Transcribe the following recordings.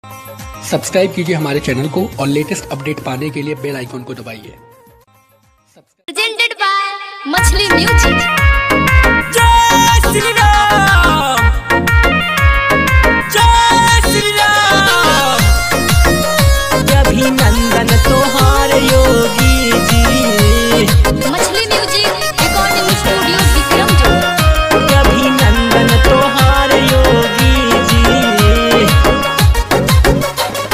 Subscribe कीजिए हमारे channel को और लेटेस्ट अपडेट पाने के लिए बेल आइकन को दबाइए। प्रेजेंटेड बाय मछली म्यूजिक। जय श्री राम, जय श्री राम। अभिनंदन तोहार योगी जी। मछली म्यूजिक रिकॉर्डिंग स्टूडियो विक्रमजोर। अभिनंदन तोहार योगी जी।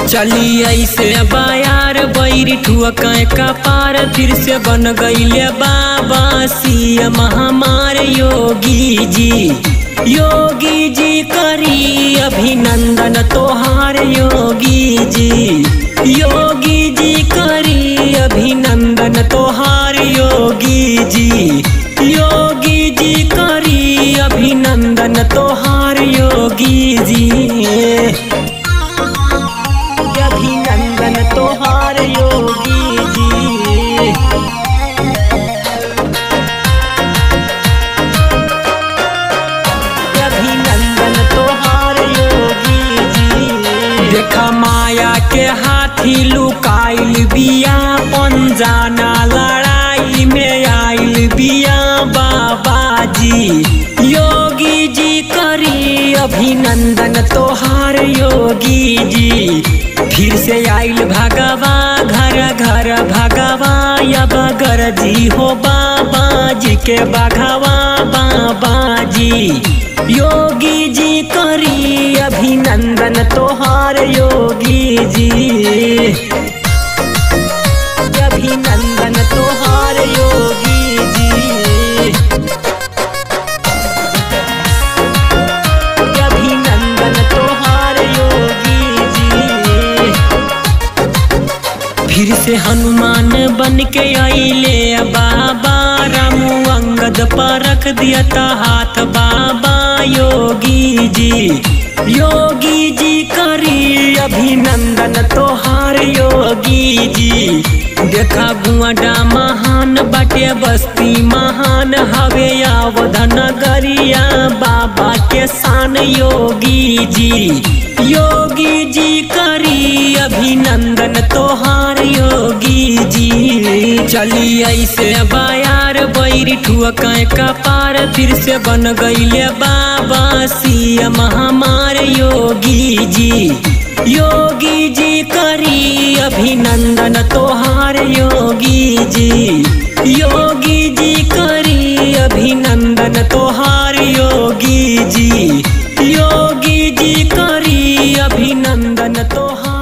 चली ऐसे बायार बैरी ठुआ का पार फिर से बन गईले बाबा सीएम हमार योगी जी करी अभिनंदन तोहार योगी जी करी अभिनंदन तोहार योगी जी करी अभिनंदन तोहार योगी जी। अभिनंदन तोहार योगी जी। अभिनंदन तोहार योगी जी। देखा माया के हाथी लुकाइल बिया पंजाना लड़ाई में आइल बिया बाबा जी योगी जी करी अभिनंदन तोहार योगी जी। फिर से आइल भगवा घर घर भगवा या बगर जी हो बाबा जी के बघवा बाबा जी योगी जी करी अभिनंदन तोहार योगी जी। अभिनंदन तोहार योगी जी। अभिनंदन तोहार योगी जी। फिर से हनुमान बन के आइले बाबा रामू अंगद पर रख दिया था हाथ बाबा योगी जी करी अभिनंदन तोहार योगी जी। देखा गुआडा महान बाटे बस्ती महान हवे अवध नगरिया बाबा के शान योगी जी करी अभिनंदन तोहार योगी जी। चली ऐसे बायार बैरी ठुआ का पार फिर से बन गईले बाबा सीएम हमार योगी जी करी अभिनंदन तोहार योगी जी करी अभिनंदन तोहार योगी जी करी अभिनंदन तोहार।